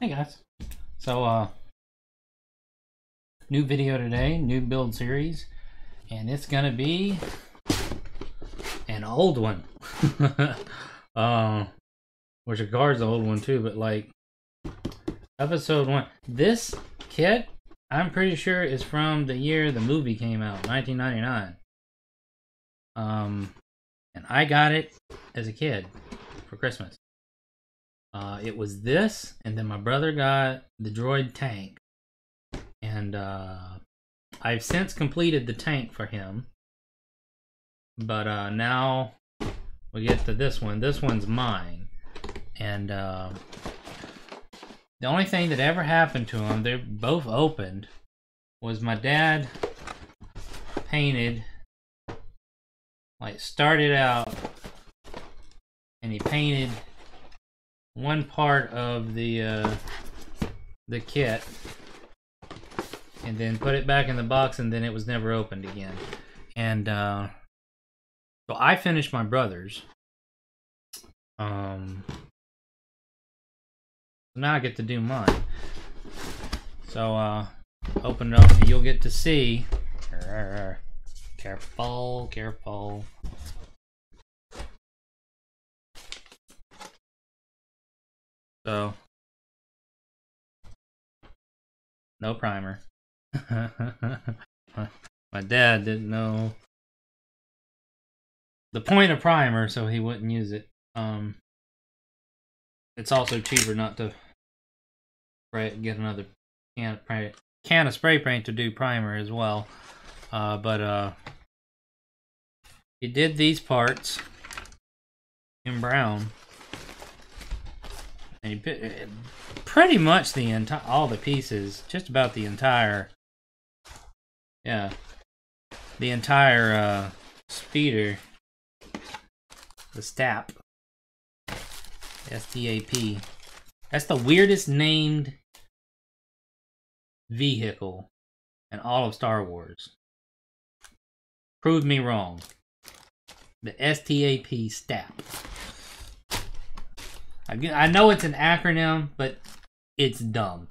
Hey guys. So new video today, new build series, and it's gonna be an old one. Which the card's an old one too, but like episode 1. This kit, I'm pretty sure, is from the year the movie came out, 1999. And I got it as a kid for Christmas. It was this, and then my brother got the Droid tank. And I've since completed the tank for him. But now we get to this one. This one's mine. And the only thing that ever happened to them, they both opened, was my dad painted, like started out, and he painted one part of the kit, and then put it back in the box, and then it was never opened again. And so I finished my brother's. Now I get to do mine. So open it up, and you'll get to see. Careful, careful. So, no primer. My dad didn't know the point of primer, so he wouldn't use it. It's also cheaper not to get another can of spray paint to do primer as well. But he did these parts in brown. And he pretty much the entire, all the pieces, just about the entire, the entire speeder, the STAP, STAP. That's the weirdest named vehicle in all of Star Wars. Prove me wrong. The STAP, STAP. I know it's an acronym, but it's dumb.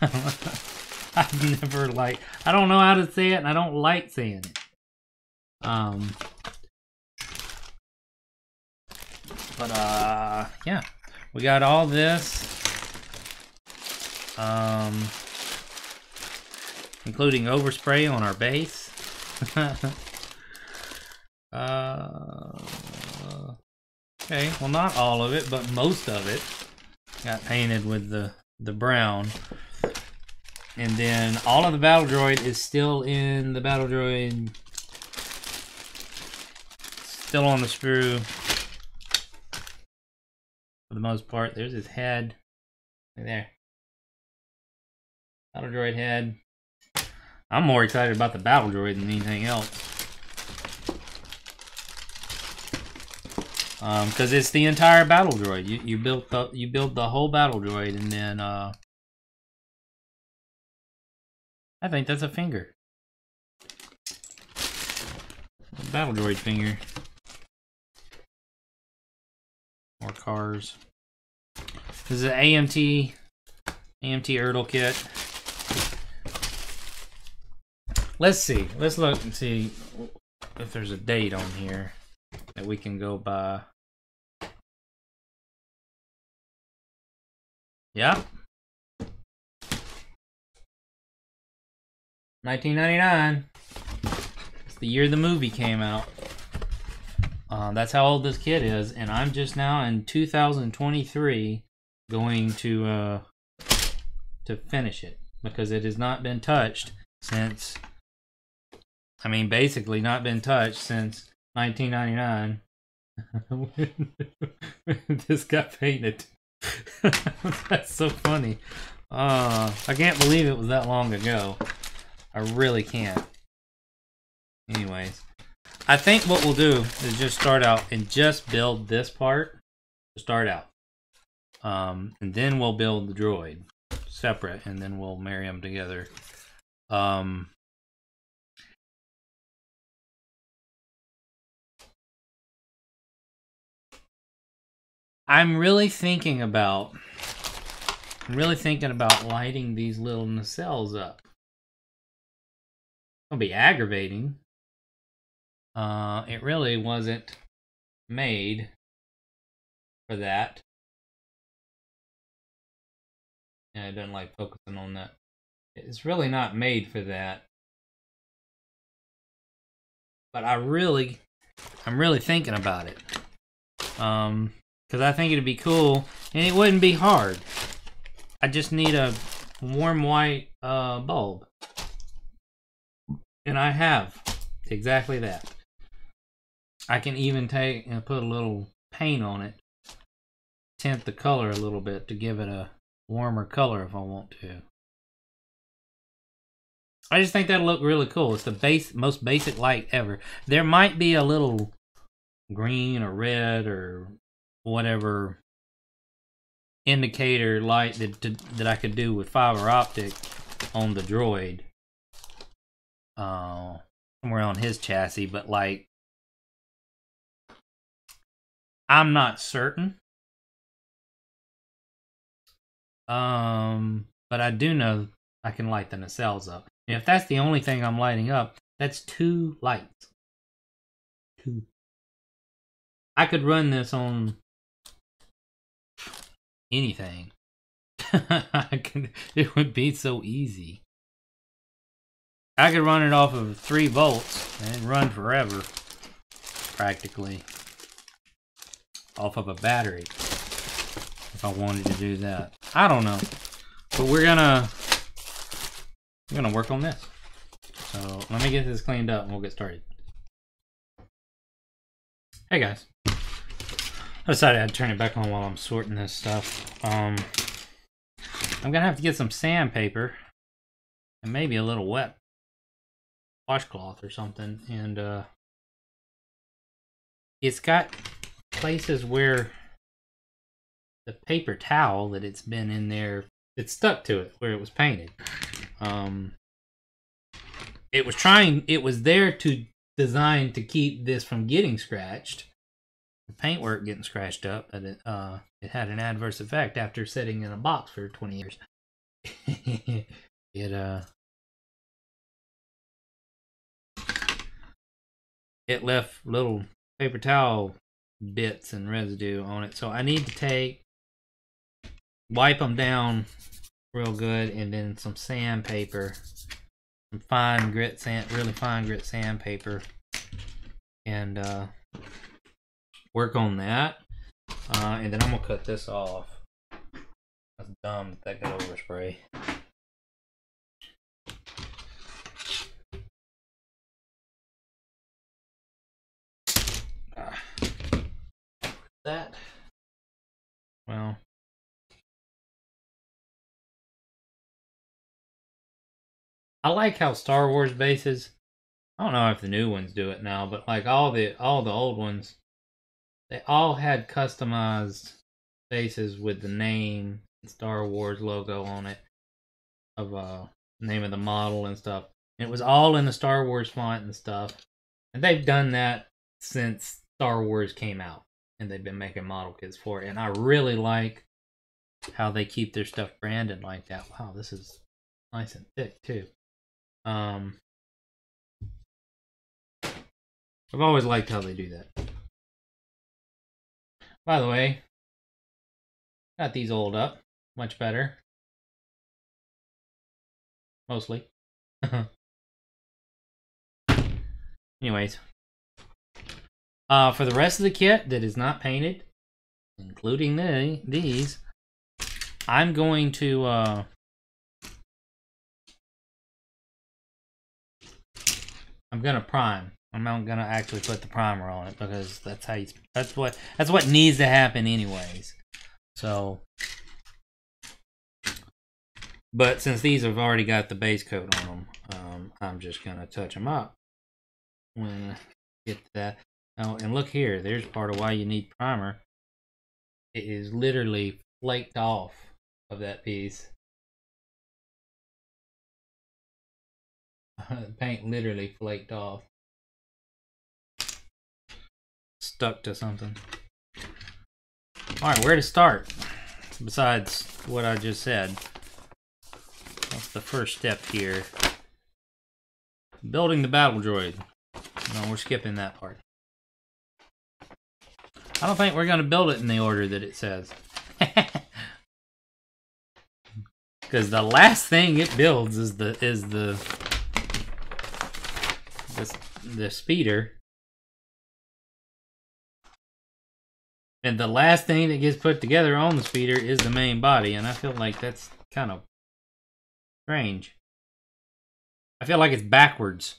I've never I don't know how to say it, and I don't like saying it. Yeah, we got all this, including overspray on our base. Okay, well, not all of it, but most of it got painted with the brown. And then all of the Battle Droid is still in the Battle Droid, still on the sprue for the most part. There's his head right there. Battle Droid head. I'm more excited about the Battle Droid than anything else. Because it's the entire Battle Droid. You built the whole Battle Droid, and then I think that's a finger. Battle Droid finger. More cars. This is an AMT Erdl kit. Let's see. Let's look and see if there's a date on here that we can go by. Yeah. 1999. It's the year the movie came out. That's how old this kit is, and I'm just now in 2023 going to finish it, because it has not been touched since, I mean, basically not been touched since 1999 when this got painted. That's so funny. I can't believe it was that long ago. I really can't. Anyways, I think what we'll do is just start out and just build this part to start out. And then we'll build the droid separate, and then we'll marry them together. I'm really thinking about I'm really thinking about lighting these little nacelles up. It'll be aggravating. It really wasn't made for that. And I don't like focusing on that. It's really not made for that. But I'm really thinking about it. Because I think it'd be cool, and it wouldn't be hard. I just need a warm white bulb. And I have exactly that. I can even take and put a little paint on it, tint the color a little bit to give it a warmer color if I want to. I just think that'll look really cool. It's the most basic light ever. There might be a little green or red or whatever indicator light that I could do with fiber optic on the Droid. Somewhere on his chassis, but like, I'm not certain. But I do know I can light the nacelles up. And if that's the only thing I'm lighting up, that's 2 lights. 2. I could run this on anything. It would be so easy. I could run it off of 3 volts and run forever, practically, off of a battery, if I wanted to do that. I don't know, but we're gonna work on this. So let me get this cleaned up and we'll get started. Hey guys, I decided I'd turn it back on while I'm sorting this stuff. I'm gonna have to get some sandpaper and maybe a little wet washcloth or something, and it's got places where the paper towel that it's been in there, it's stuck to it where it was painted. It was there to design to keep this from getting scratched, the paintwork getting scratched up, but it had an adverse effect after sitting in a box for 20 years. It left little paper towel bits and residue on it, so I need to wipe them down real good, and then some sandpaper, some really fine grit sandpaper, and work on that. And then I'm gonna cut this off. That's dumb that got overspray. That. Well. I like how Star Wars bases, I don't know if the new ones do it now, but like all the old ones, they all had customized bases with the name and Star Wars logo on it, of name of the model and stuff. And it was all in the Star Wars font and stuff. And they've done that since Star Wars came out, and they've been making model kits for it. And I really like how they keep their stuff branded like that. Wow, this is nice and thick too. I've always liked how they do that. By the way, got these oiled up much better. Mostly. Anyways. For the rest of the kit that is not painted, including these, I'm going to I'm gonna prime. I'm not gonna actually put the primer on it because that's what needs to happen anyways. So, but since these have already got the base coat on them, I'm just gonna touch them up when I get to that. Oh, and look here. There's part of why you need primer. It is literally flaked off of that piece. The paint literally flaked off. Stuck to something. Alright, where to start? Besides what I just said. That's the first step here. Building the battle droid. No, we're skipping that part. I don't think we're going to build it in the order that it says. Because the last thing it builds is the speeder. And the last thing that gets put together on the speeder is the main body, and I feel like that's kind of strange. I feel like it's backwards.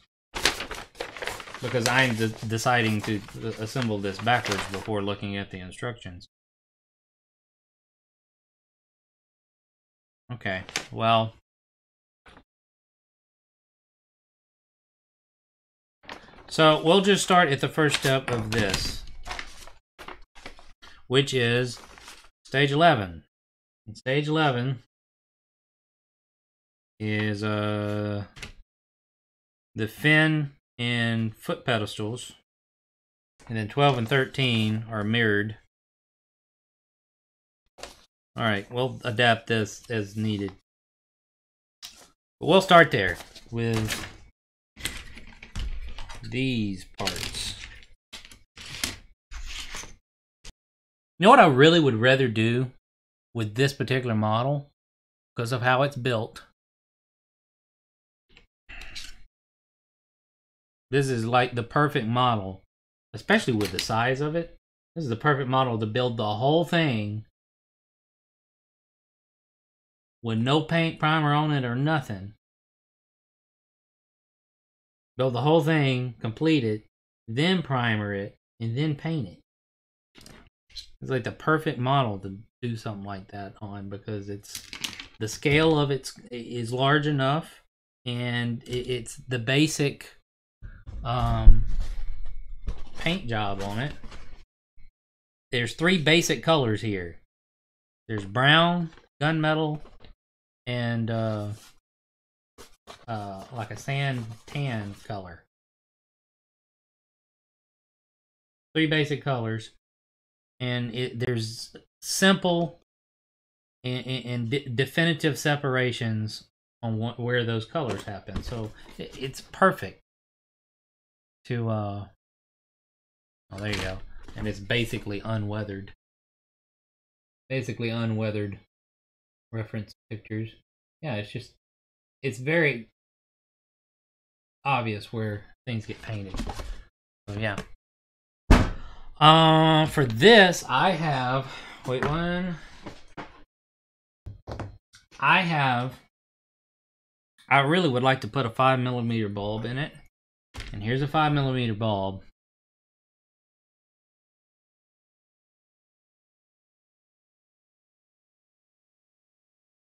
Because I'm deciding to assemble this backwards before looking at the instructions. Okay, well. So we'll just start at the first step of this, which is stage 11. And stage 11 is the fin and foot pedestals, and then 12 and 13 are mirrored. Alright, we'll adapt this as needed. But we'll start there with these parts. You know what I really would rather do with this particular model, because of how it's built? This is like the perfect model, especially with the size of it. This is the perfect model to build the whole thing with no paint primer on it or nothing. Build the whole thing, complete it, then primer it, and then paint it. It's like the perfect model to do something like that on, because it's the scale of it is large enough, and it's the basic paint job on it. There's 3 basic colors here. There's brown, gunmetal, and like a sand tan color. 3 basic colors, and there's simple and definitive separations on where those colors happen. So it's perfect to oh, there you go. And it's basically unweathered. Basically unweathered reference pictures. Yeah, it's very obvious where things get painted. So yeah. For this, I have, wait one. I really would like to put a 5mm bulb in it. And here's a 5mm bulb.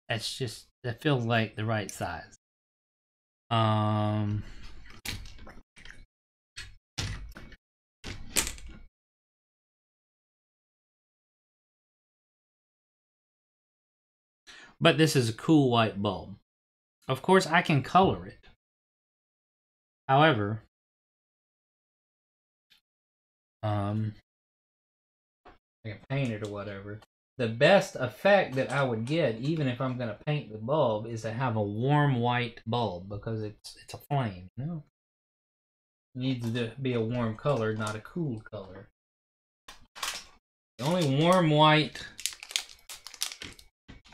That's just, that feels like the right size. But this is a cool white bulb. Of course, I can color it. However, I can paint it or whatever. The best effect that I would get, even if I'm going to paint the bulb, is to have a warm white bulb, because it's a flame, you know? It needs to be a warm color, not a cool color. The only warm white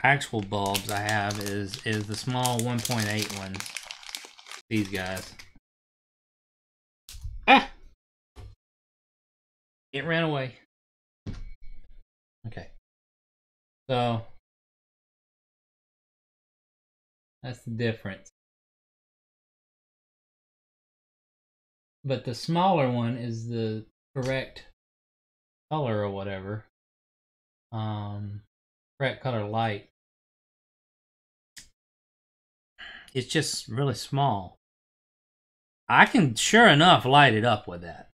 actual bulbs I have is the small 1.8 ones. These guys. Ah! It ran away. Okay. So that's the difference. But the smaller one is the correct color or whatever. Correct color light. It's just really small. I can sure enough light it up with that.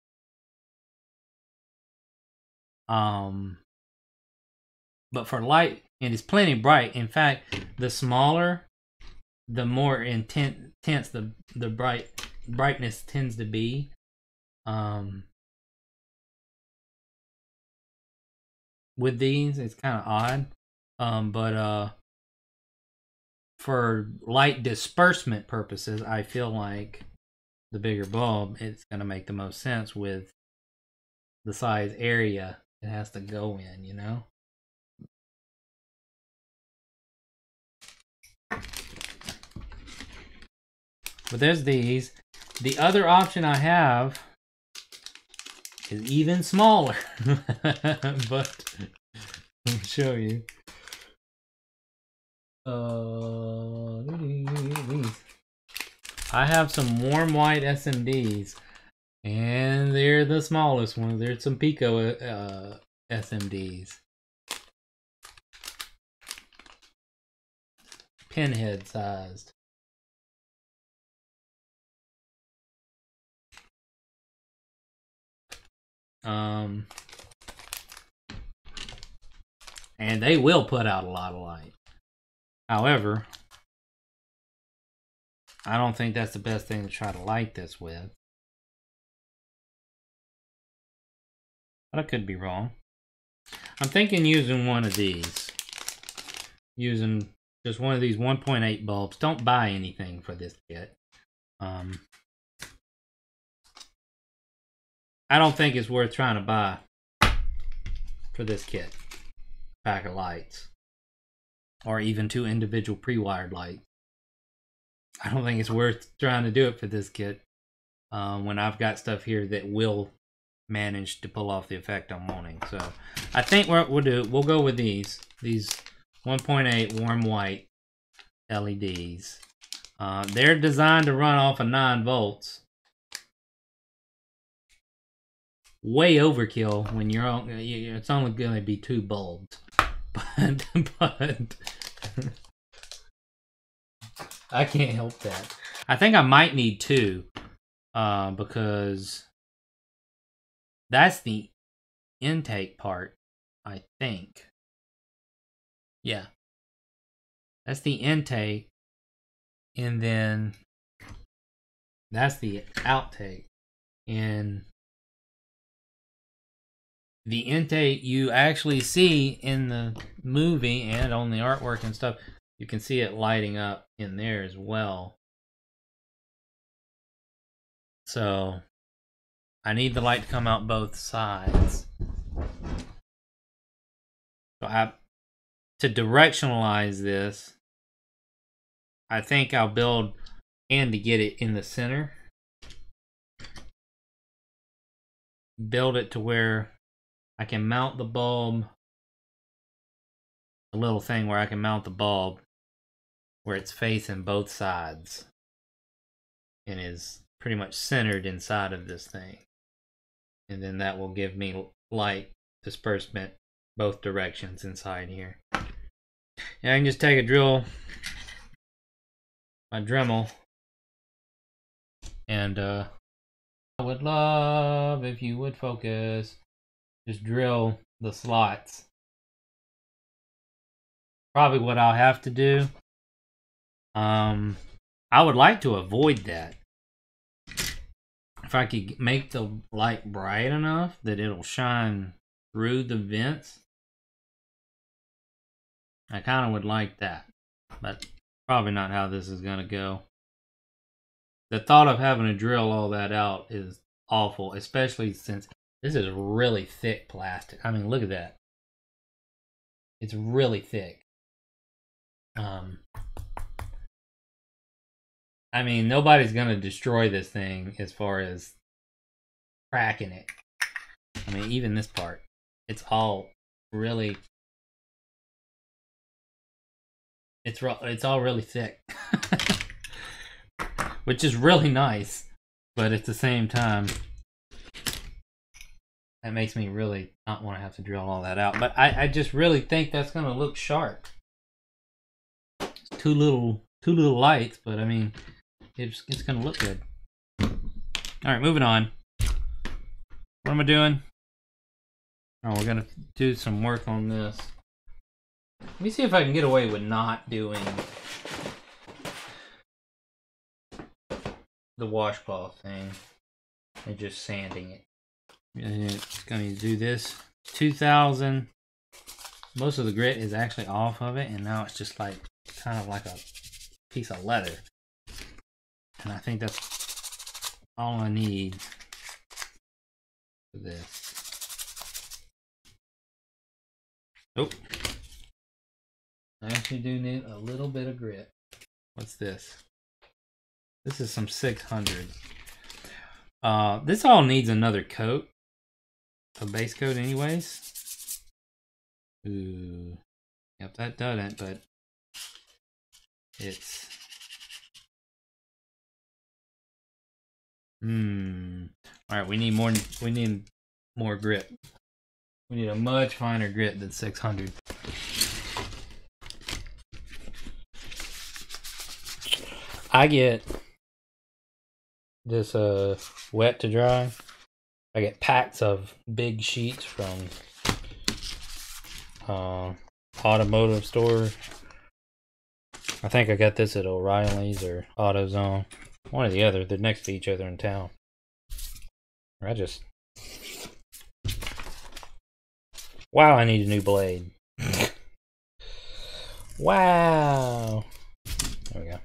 But for light, it is plenty bright. In fact, the smaller, the more intense the brightness tends to be. With these, it's kind of odd. But for light disbursement purposes, I feel like the bigger bulb, it's going to make the most sense with the size area it has to go in, you know? But there's these. The other option I have is even smaller. But let me show you. I have some warm white SMDs, and they're the smallest ones. There's some Pico SMDs. Pinhead sized. And they will put out a lot of light. However, I don't think that's the best thing to try to light this with. But I could be wrong. I'm thinking using one of these. Using just one of these 1.8 bulbs. Don't buy anything for this kit. I don't think it's worth trying to buy for this kit. Pack of lights. Or even 2 individual pre-wired lights. I don't think it's worth trying to do it for this kit. When I've got stuff here that will manage to pull off the effect I'm wanting. So I think what we'll do, we'll go with these 1.8 warm white LEDs. They're designed to run off of 9 volts. Way overkill when you're on, it's only going to be 2 bulbs. But I can't help that. I think I might need 2 because that's the intake part, I think. Yeah. That's the intake, and then that's the outtake. And the intake you actually see in the movie and on the artwork and stuff. You can see it lighting up in there as well. So I need the light to come out both sides. So to directionalize this, I think I'll build and to get it in the center. Build it to where I can mount the bulb. A little thing where I can mount the bulb where it's facing both sides and is pretty much centered inside of this thing. And then that will give me light disbursement both directions inside here. And I can just take a drill, my Dremel, and I would love if you would focus, just drill the slots. Probably what I'll have to do. I would like to avoid that. If I could make the light bright enough that it'll shine through the vents, I kind of would like that. But probably not how this is going to go. The thought of having to drill all that out is awful, especially since this is really thick plastic. I mean, look at that. It's really thick. I mean, nobody's going to destroy this thing as far as cracking it. I mean, even this part. It's all really... It's all really thick. Which is really nice. But at the same time, that makes me really not want to have to drill all that out. But I just really think that's going to look sharp. It's two little lights, but I mean... It's going to look good. Alright, moving on. What am I doing? Oh, we're going to do some work on this. Let me see if I can get away with not doing the washcloth thing and just sanding it. It's going to do this. 2000. Most of the grit is actually off of it, and now it's just like kind of like a piece of leather. And I think that's all I need for this. Nope. I actually do need a little bit of grit. What's this? This is some 600. This all needs another coat. A base coat anyways. Ooh. Yep, that doesn't, but it's... Alright, we need more grit. We need a much finer grit than 600. I get this wet to dry. I get packs of big sheets from automotive store. I think I got this at O'Reilly's or AutoZone. One or the other. They're next to each other in town. Wow, I need a new blade. Wow. There we go.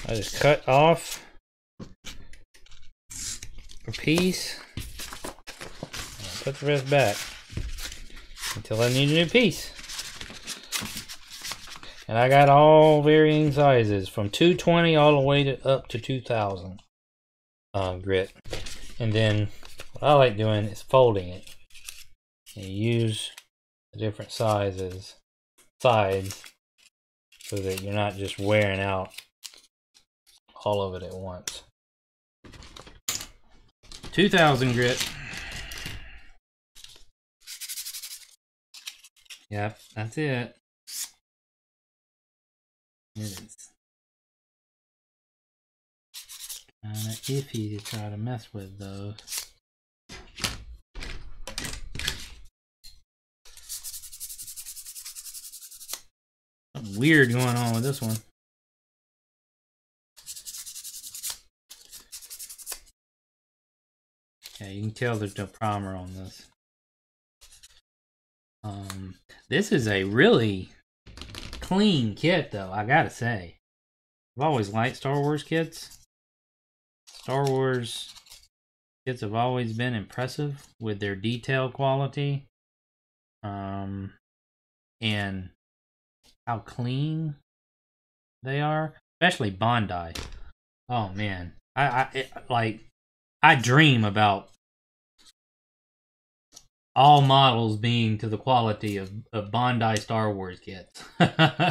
I just cut off a piece and put the rest back until I need a new piece. And I got all varying sizes from 220 all the way to up to 2000 grit. And then what I like doing is folding it. And you use the different sides so that you're not just wearing out all of it at once. 2000 grit. Yep, that's it. It is kind of iffy to try to mess with those. Something weird going on with this one. Yeah, you can tell there's no primer on this. This is a really clean kit, though, I gotta say. I've always liked Star Wars kits. Star Wars kits have always been impressive with their detail quality. And how clean they are. Especially Bondi. Oh, man. I dream about all models being to the quality of Bondi Star Wars kits. But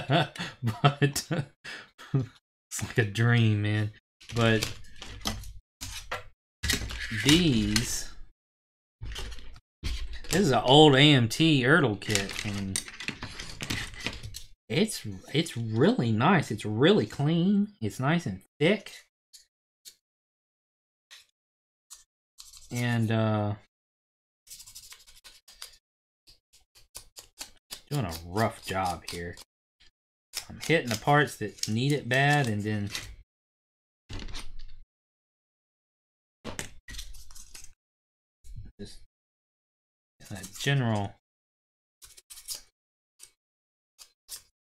it's like a dream, man. But this is an old AMT Ertl kit, and it's really nice. It's really clean. It's nice and thick. And doing a rough job here. I'm hitting the parts that need it bad, and then just a general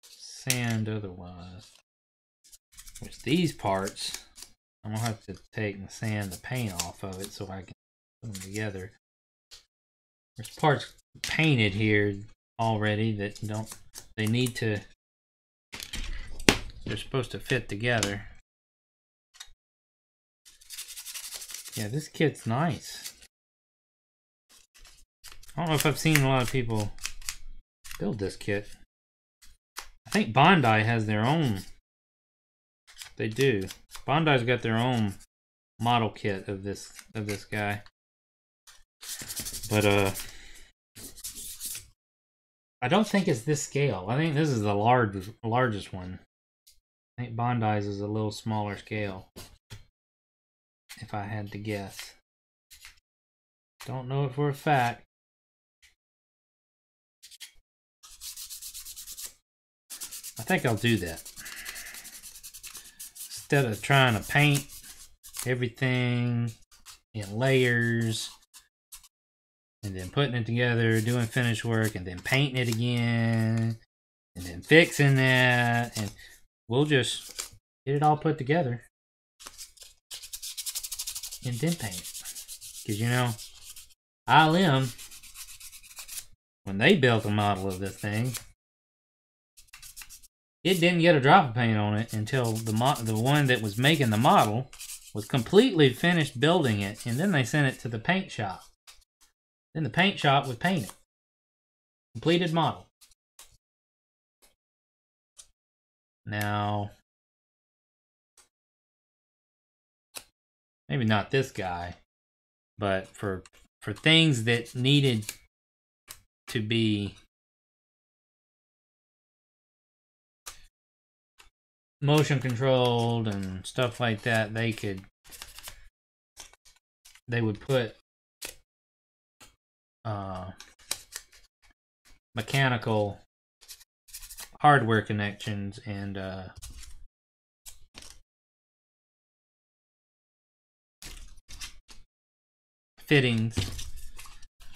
sand otherwise. Which these parts, I'm gonna have to take and sand the paint off of it so I can put them together. There's parts painted here already that they're supposed to fit together. Yeah, this kit's nice. I don't know if I've seen a lot of people build this kit. I think Bondi has their own. They do. Bondi's got their own model kit of this guy. But I don't think it's this scale. I think this is the largest one. I think Bondi's is a little smaller scale, if I had to guess. Don't know it for a fact. I think I'll do that. Instead of trying to paint everything in layers and then putting it together, doing finish work, and then painting it again, and then fixing that, and we'll just get it all put together and then paint it. Because, you know, ILM, when they built a model of this thing, it didn't get a drop of paint on it until the one that was making the model was completely finished building it, and then they sent it to the paint shop. Then the paint shop would paint it. Completed model. Now, maybe not this guy, but for things that needed to be motion controlled and stuff like that, they would put mechanical hardware connections and fittings,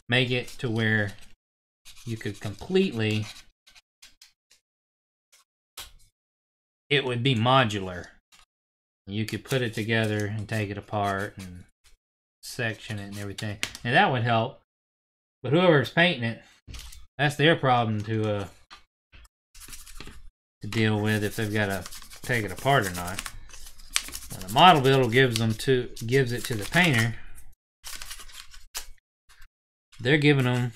make it to where you could completely, it would be modular. You could put it together and take it apart and section it and everything, and that would help. But whoever's painting it, that's their problem to deal with, if they've got to take it apart or not. Now, the model builder gives it to the painter. They're giving them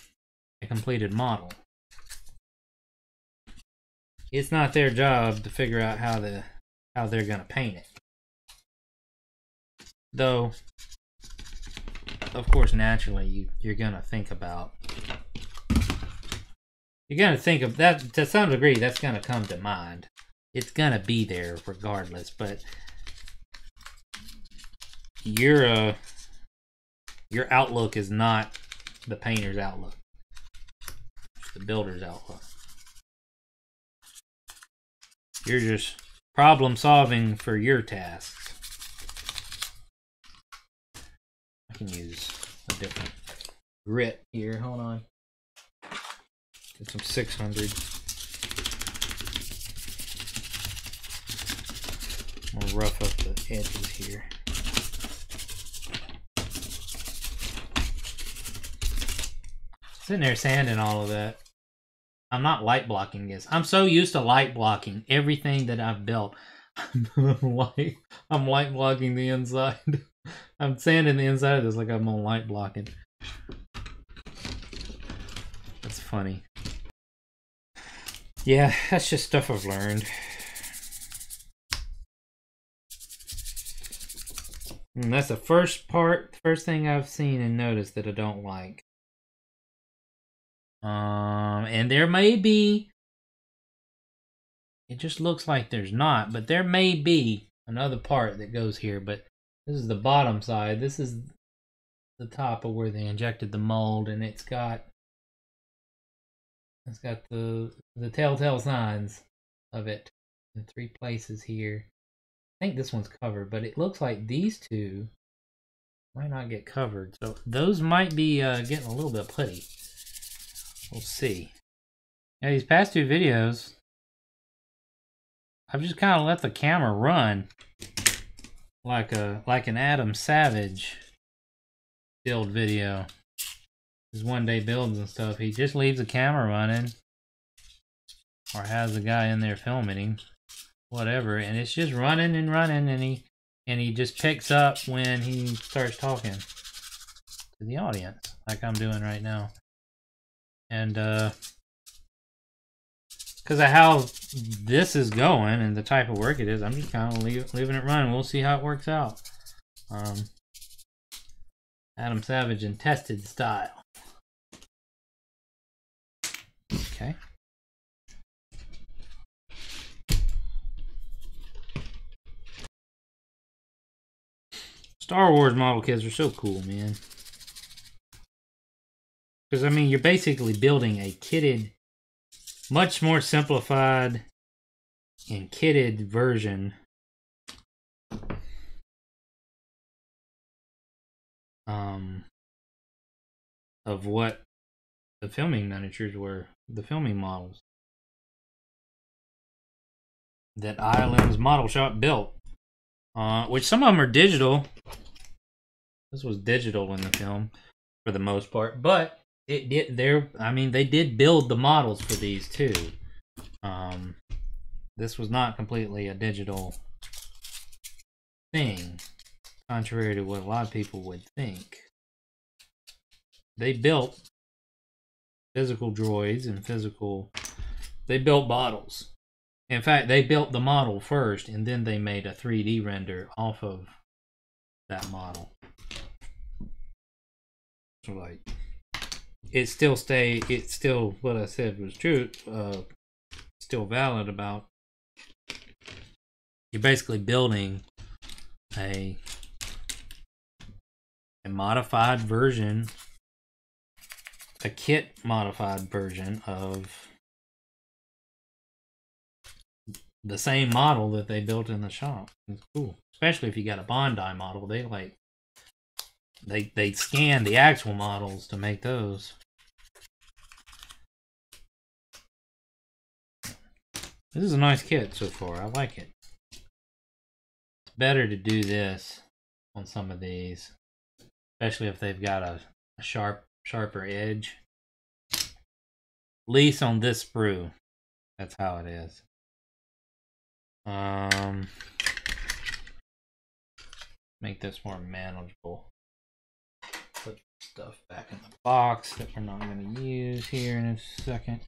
a completed model. It's not their job to figure out how they're gonna paint it. Though, of course, naturally you're gonna think about. You're gonna think of that to some degree. That's gonna come to mind. It's gonna be there regardless. But your outlook is not the painter's outlook. It's the builder's outlook. You're just problem solving for your tasks. I can use a different grit here. Hold on. Get some 600. I'll rough up the edges here. Sitting there sanding all of that. I'm not light blocking this. I'm so used to light blocking everything that I've built. I'm light blocking the inside. I'm sanding the inside of this like I'm on light blocking. That's funny. Yeah, that's just stuff I've learned. And that's the first thing I've seen and noticed that I don't like. And there may be, it just looks like there's not, but there may be another part that goes here, but this is the bottom side. This is the top of where they injected the mold, and it's got the telltale signs of it in 3 places here. I think this one's covered, but it looks like these two might not get covered. So those might be getting a little bit putty. We'll see. Yeah, these past 2 videos, I've just kind of let the camera run like an Adam Savage build video. His one-day builds and stuff. He just leaves the camera running, or has a guy in there filming him, whatever, and it's just running and running, and he just picks up when he starts talking to the audience, like I'm doing right now. And because of how this is going and the type of work it is, I'm just kind of leaving it run. We'll see how it works out. Adam Savage and tested style. Okay. Star Wars model kits are so cool, man. Because, I mean, you're basically building a kitted, much more simplified and kitted version of what the filming miniatures were, the filming models. that ILM's model shop built, which some of them are digital. This was digital in the film for the most part, but it did. They did build the models for these too. This was not completely a digital thing, contrary to what a lot of people would think. They built physical droids and they built models. In fact, they built the model first, and then they made a 3D render off of that model. So, like, it's still what I said was true, still valid about you're basically building a modified version, a kit modified version of the same model that they built in the shop. It's cool, especially if you got a Bondi model. They scan the actual models to make those. This is a nice kit so far. I like it. It's better to do this on some of these, especially if they've got a sharper edge. At least on this sprue, that's how it is. Make this more manageable. Put stuff back in the box that we're not going to use here in a second.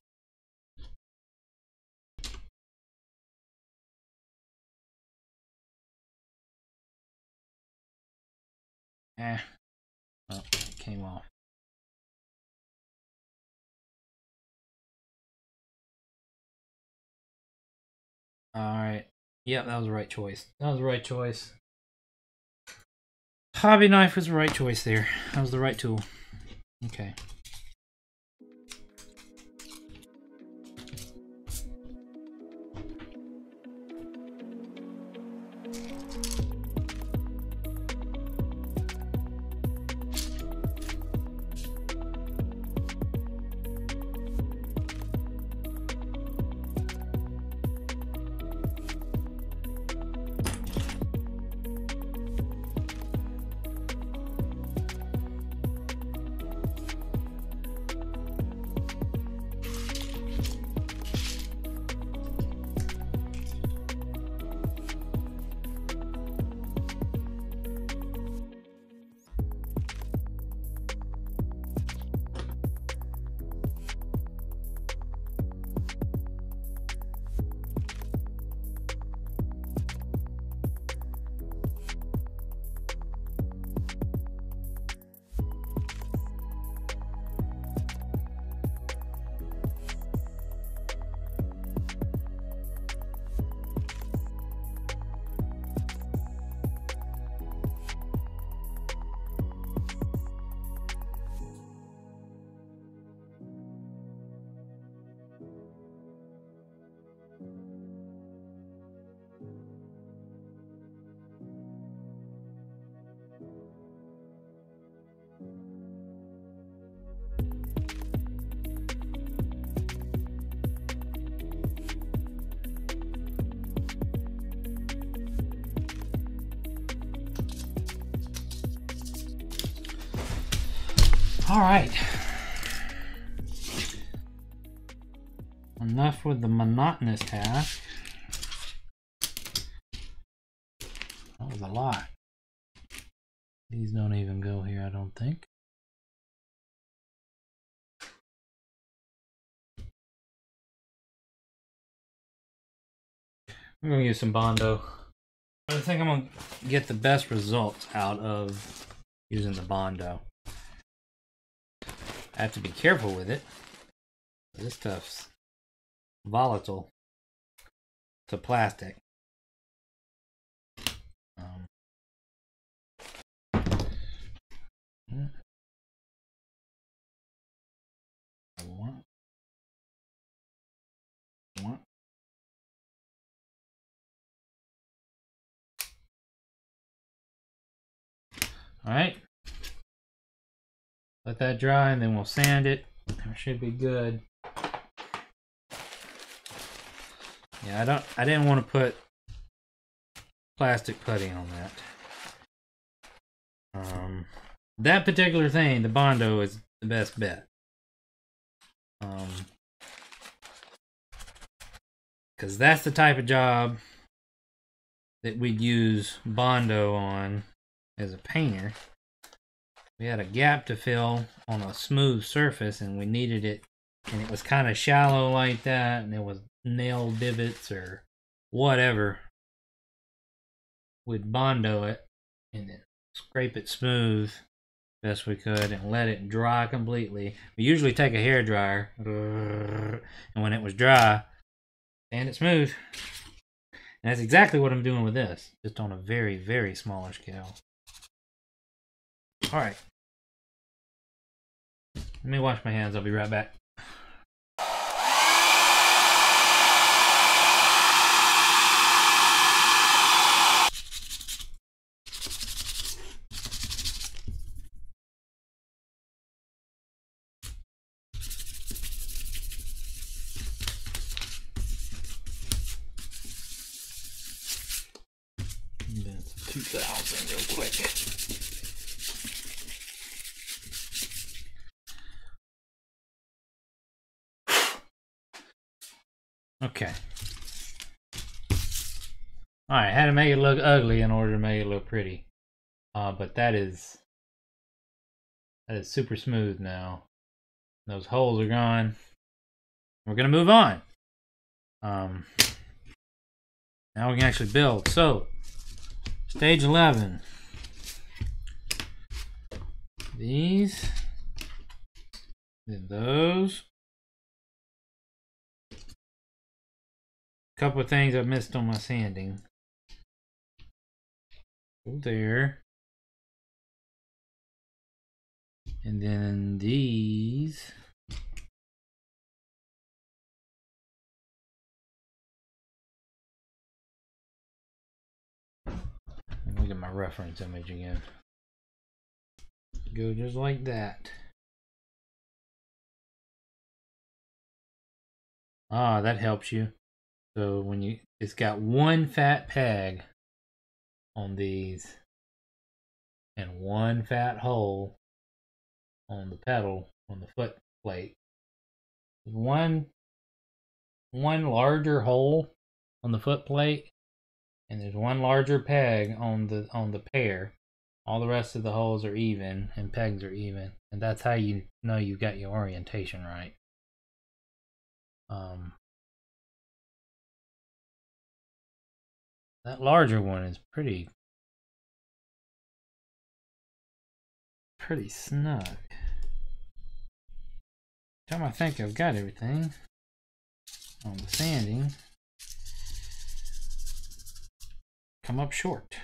Oh, it came off. Alright. Yep, that was the right choice. That was the right choice. Hobby knife was the right choice there. That was the right tool. Okay. All right. Enough with the monotonous task. That was a lot. These don't even go here, I don't think. I'm gonna use some Bondo. I think I'm gonna get the best results out of using the Bondo. I have to be careful with it. This stuff's volatile to plastic. All right. Let that dry and then we'll sand it. It should be good. Yeah, I didn't want to put plastic putty on that. That particular thing, the Bondo, is the best bet. Because that's the type of job that we'd use Bondo on as a painter. We had a gap to fill on a smooth surface and we needed it, and it was kind of shallow like that, and it was nail divots or whatever. We'd Bondo it and then scrape it smooth best we could and let it dry completely. We usually take a hair dryer, and when it was dry, sand it smooth. And that's exactly what I'm doing with this, just on a very, very smaller scale. All right. Let me wash my hands. I'll be right back. That's 2000 real quick. Okay. Alright, had to make it look ugly in order to make it look pretty. But that is super smooth now. Those holes are gone. We're gonna move on. Now we can actually build. So, stage 11. These. Then those. Couple of things I missed on my sanding. Go there. And then these. Look at my reference image again. Go just like that. Ah, that helps you. So when it's got one fat peg on these and one fat hole on the pedal, on the foot plate. One larger hole on the foot plate, and there's one larger peg on the pair. All the rest of the holes are even and pegs are even, and that's how you know you got your orientation right. That larger one is pretty snug. Time I think I've got everything on the sanding, come up short.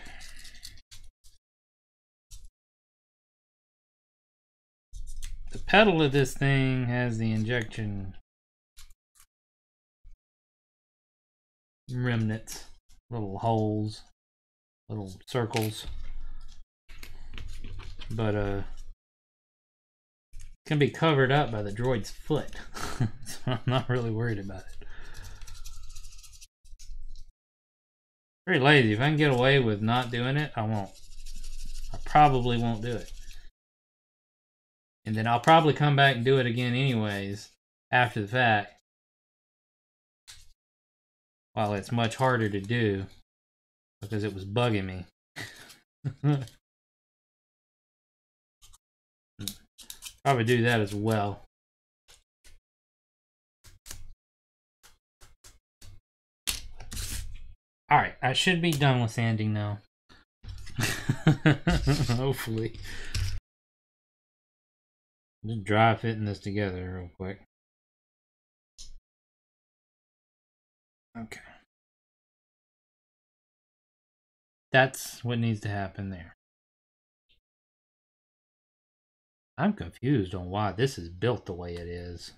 The pedal of this thing has the injection remnants, little holes, little circles, but it can be covered up by the droid's foot, so I'm not really worried about it. Very lazy. If I can get away with not doing it, I won't. I probably won't do it. And then I'll probably come back and do it again anyways after the fact. While it's much harder to do because it was bugging me. Probably do that as well. Alright, I should be done with sanding now. Hopefully. Just dry fitting this together real quick. Okay. That's what needs to happen there. I'm confused on why this is built the way it is.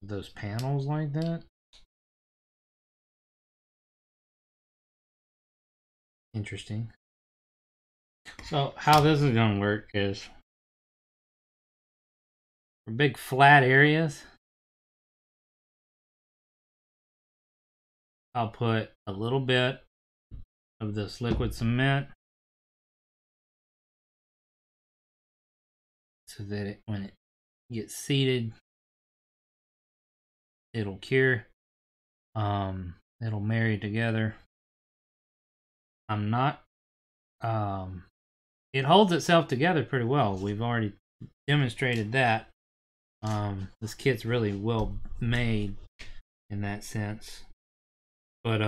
Those panels like that. Interesting. So how this is going to work is for big flat areas, I'll put a little bit of this liquid cement so that when it gets seated, it'll cure. It'll marry together. I'm not. It holds itself together pretty well. We've already demonstrated that. This kit's really well made in that sense. But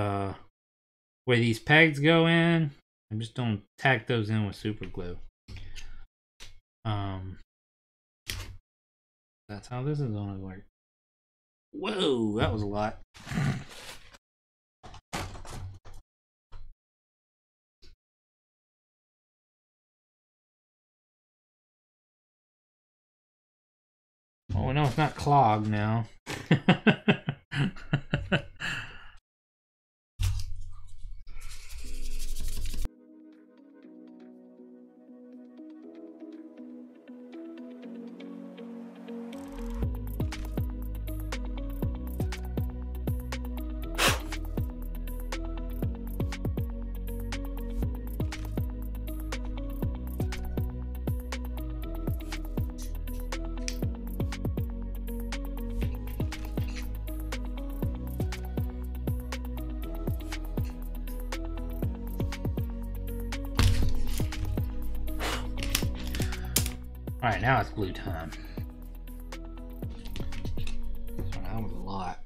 where these pegs go in, I'm just gonna tack those in with super glue. That's how this is gonna work. Whoa, that was a lot. Oh no, it's not clogged now. Alright, now it's glue time. So that was a lot.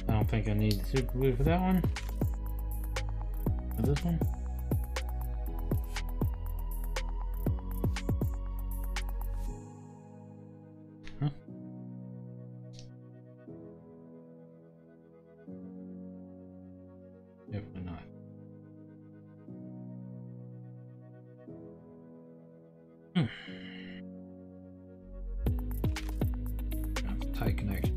I don't think I need the super glue for that one. For this one. Huh? Definitely not. That's a tight connection.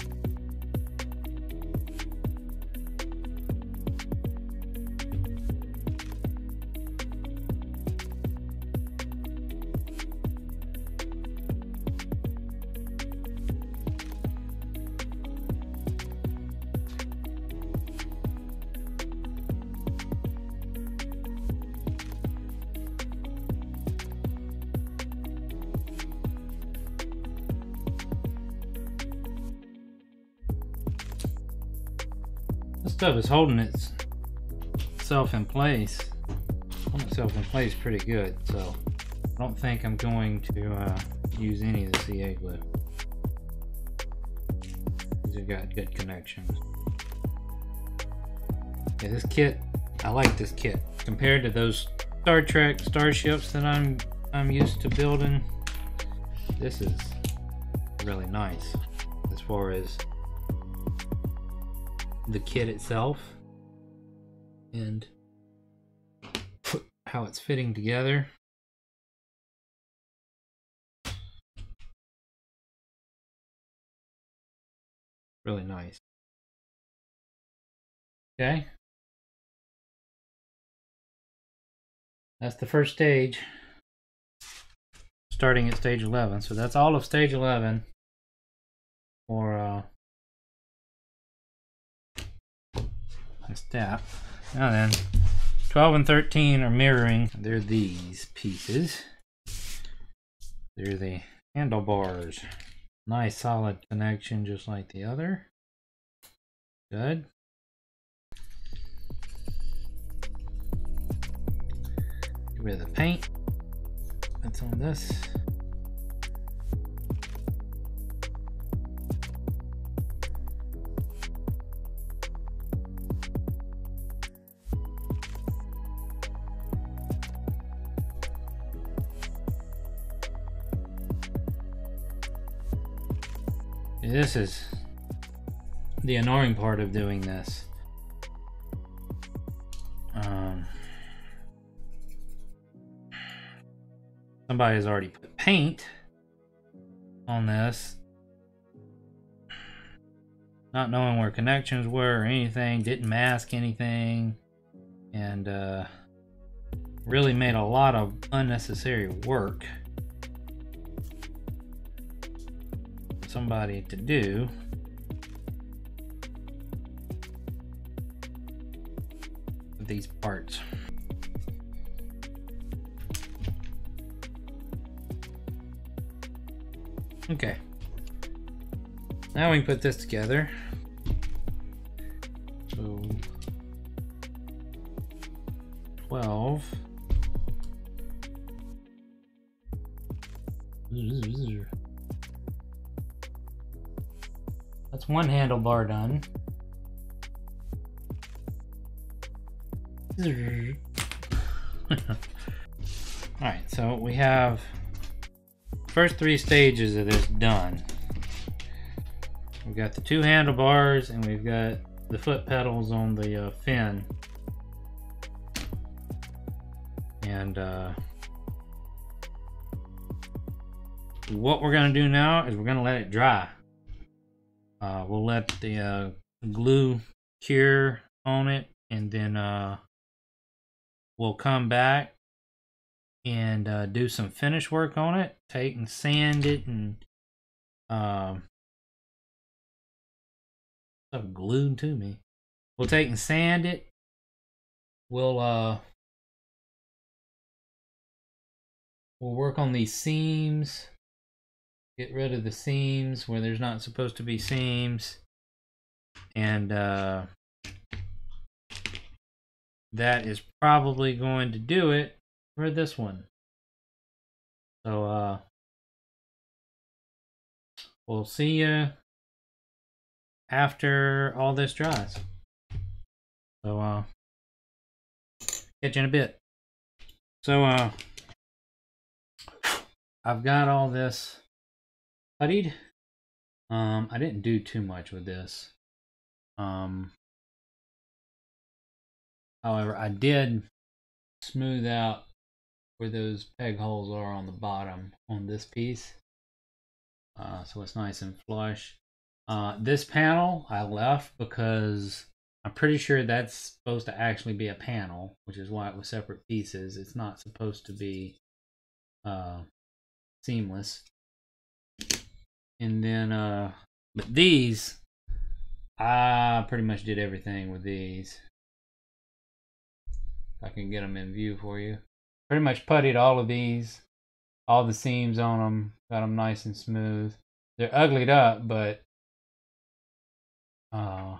This stuff is holding itself in place. Holding itself in place pretty good, so I don't think I'm going to use any of the CA glue. These have got good connections. Yeah, this kit, I like this kit compared to those Star Trek starships that I'm used to building. This is really nice as far as the kit itself and how it's fitting together. Really nice. Okay. That's the first stage. Starting at stage 11. So that's all of stage 11 for STAP. Now then, 12 and 13 are mirroring. They're these pieces. They're the handlebars. Nice solid connection just like the other. Good. Get rid of the paint that's on this. This is the annoying part of doing this. Somebody has already put paint on this. Not knowing where connections were or anything, didn't mask anything, and really made a lot of unnecessary work for somebody to do. With these parts. Okay. Now we can put this together. So 12. That's one handlebar done. Alright, so we have first 3 stages of this done. We've got the 2 handlebars and we've got the foot pedals on the fin. And what we're going to do now is we're going to let it dry. We'll let the glue cure on it, and then we'll come back and do some finish work on it. Take and sand it and stuff glued to me. We'll take and sand it. We'll work on these seams. Get rid of the seams where there's not supposed to be seams. And that is probably going to do it for this one. So we'll see you after all this dries. So catch you in a bit. So I've got all this puttied. I didn't do too much with this. However, I did smooth out where those peg holes are on the bottom on this piece. So it's nice and flush. This panel I left because I'm pretty sure that's supposed to actually be a panel, which is why it was separate pieces. It's not supposed to be seamless. And then, but these, I pretty much did everything with these. If I can get them in view for you. Pretty much puttied all of these, all the seams on them, got them nice and smooth. They're uglied up, but they'll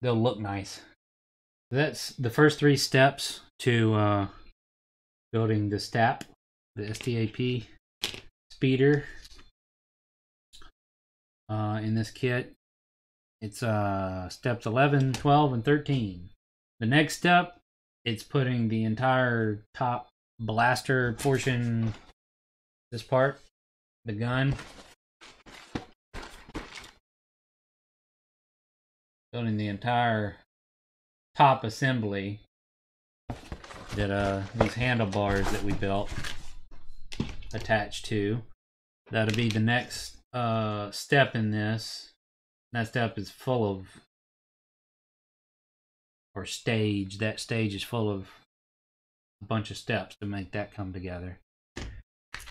look nice. That's the first 3 steps to building the STAP, the STAP speeder. In this kit, it's steps 11, 12, and 13. The next step, it's putting the entire top blaster portion, this part, the gun, building the entire top assembly that these handlebars that we built attached to. That'll be the next step in this. That step is full of, or stage, that stage is full of a bunch of steps to make that come together.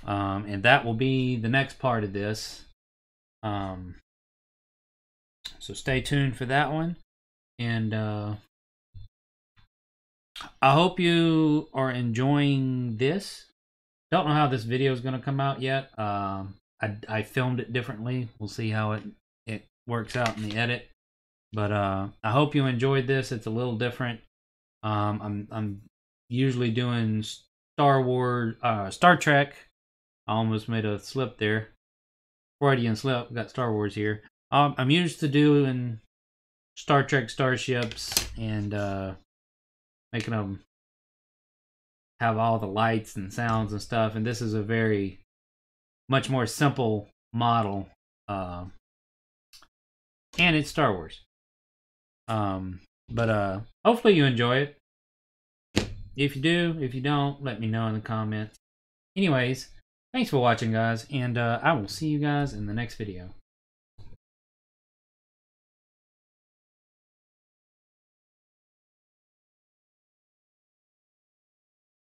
And that will be the next part of this. So stay tuned for that one. And I hope you are enjoying this. Don't know how this video is going to come out yet. I filmed it differently. We'll see how it works out in the edit. But I hope you enjoyed this. It's a little different. I'm usually doing Star Trek. I almost made a slip there. Freudian slip. Got Star Wars here. I'm used to doing Star Trek starships and making them have all the lights and sounds and stuff. And this is a much more simple model. And it's Star Wars. But hopefully you enjoy it. If you do, if you don't, let me know in the comments. Anyways, Thanks for watching, guys, and I will see you guys in the next video.